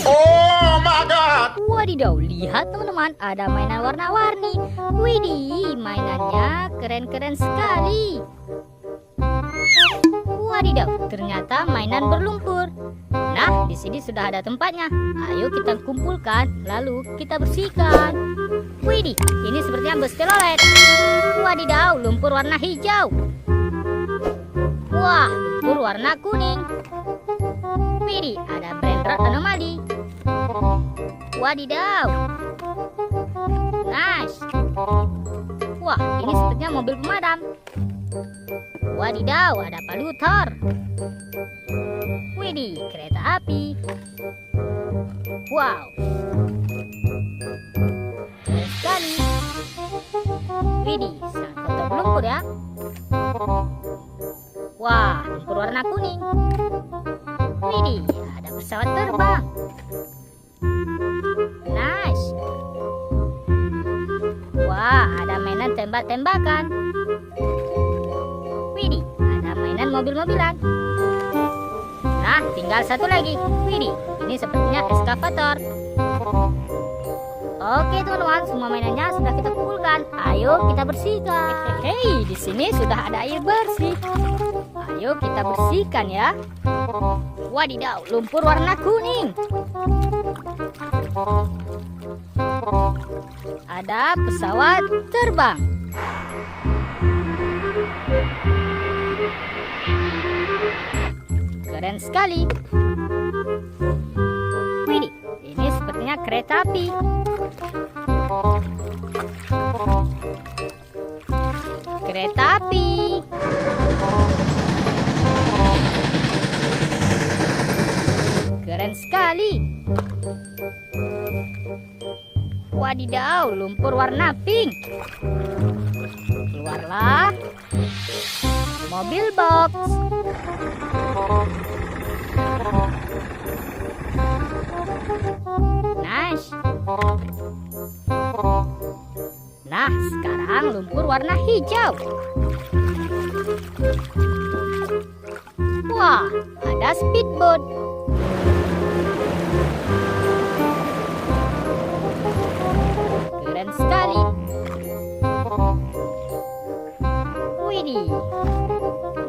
Oh my god. Wadidaw, lihat teman-teman, ada mainan warna-warni. Widih, mainannya keren-keren sekali. Wadidaw, ternyata mainan berlumpur. Nah, di sini sudah ada tempatnya. Ayo kita kumpulkan, lalu kita bersihkan. Widih, ini sepertinya bus telolet. Wadidaw, lumpur warna hijau. Wah, lumpur warna kuning. Widih, ada Brainrot anomali. Wadidaw. Nice. Wah, ini sepertinya mobil pemadam. Wadidaw, ada palutor. Widih, kereta api. Wow, keren sekali. Widih, sangat kotor lumpur ya. Wah, lumpur warna kuning. Widih, ada pesawat terbang. Nice. Wah, ada mainan tembak-tembakan. Widih, ada mainan mobil-mobilan. Nah, tinggal satu lagi. Widih, ini sepertinya eskavator. Oke teman-teman, semua mainannya sudah kita kumpulkan. Ayo kita bersihkan. Hei, di sini sudah ada air bersih. Ayo kita bersihkan ya. Wadidaw, lumpur warna kuning. Ada pesawat terbang. Keren sekali. Widih, ini sepertinya kereta api. Kereta api. Keren sekali. Wadidaw, lumpur warna pink. Keluarlah mobil box. Nice. Nah, sekarang lumpur warna hijau. Wah, ada speedboat. Keren sekali. Widih,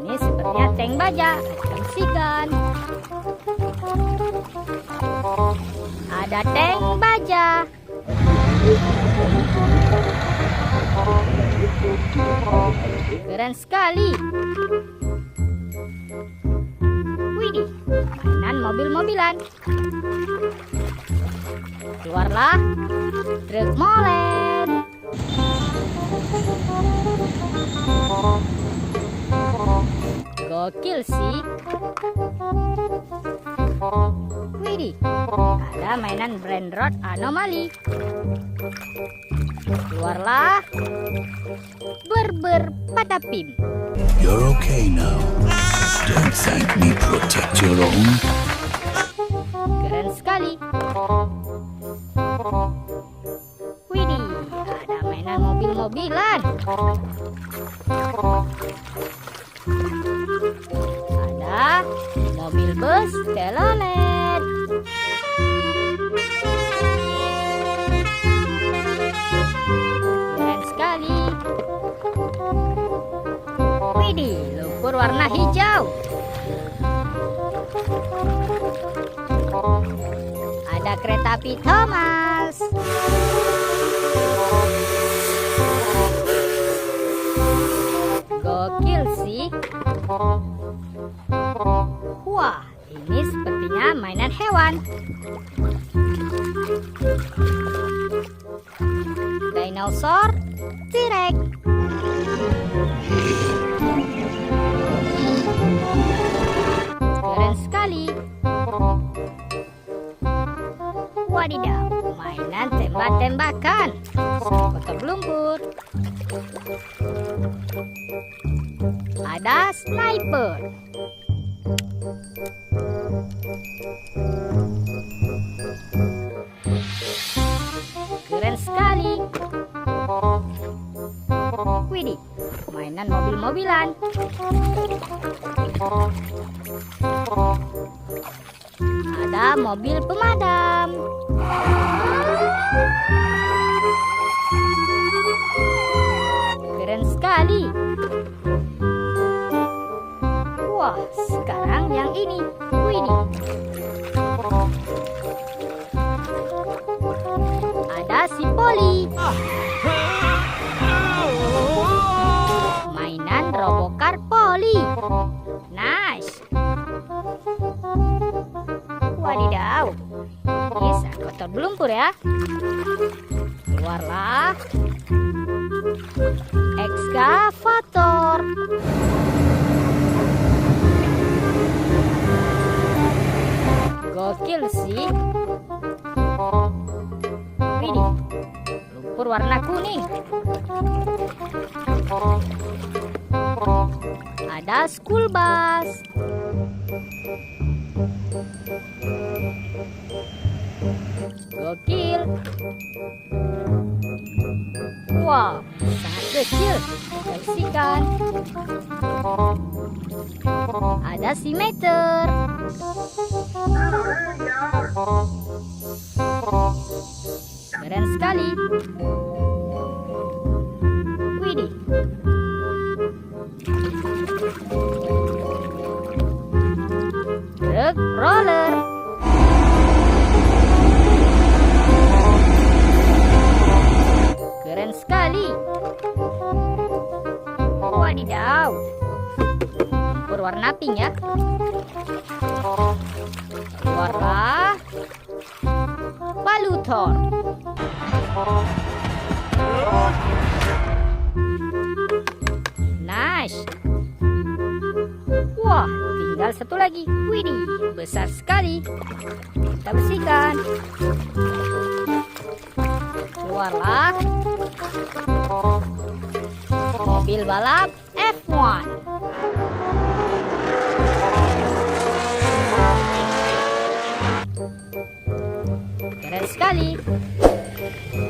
ini sepertinya tank baja. Kita bersihkan. Ada tank baja. Keren sekali. Widih, mainan mobil-mobilan. Keluarlah truk molen. Gokil sih. Widih, ada mainan Brainrot anomali. Keluarlah berber patapim. You're okay now. Don't thank me, protect your own. Keren sekali. Widih, ada mainan mobil-mobilan. Ada mobil bus telolet. Keren sekali. Widih, lumpur warna hijau. Ada kereta api Thomas. Gokil sih. Wah, ini sepertinya mainan hewan. Dinosaur T-Rex. Keren sekali. Wadidaw, mainan tembak-tembakan. Kotor lumpur. Ada sniper. Keren sekali. Widih, mainan mobil-mobilan. Ada mobil pemadam. Keren sekali. Wah, sekarang yang ini. Widih. Ada si Poli. Mainan Robokar Poli. Nice. Wadidaw. Ini sangat kotor berlumpur ya. Keluarlah ekskavator. Gokil sih. Widih, lumpur warna kuning. Ada school bus. Gokil. Wow, sangat kecil. Bersihkan. Ada si meter. Keren sekali. Widih. Truk roller. Keren sekali. Wadidaw. Berwarna pink ya. Keluarlah Palutor. Nice. Wah, tinggal satu lagi. Widih, besar sekali. Kita bersihkan. Keluarlah mobil balap F1. Keren sekali.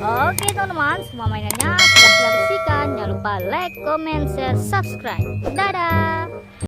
Oke teman-teman, semua mainannya sudah kita bersihkan. Jangan lupa like, comment, share, subscribe. Dadah.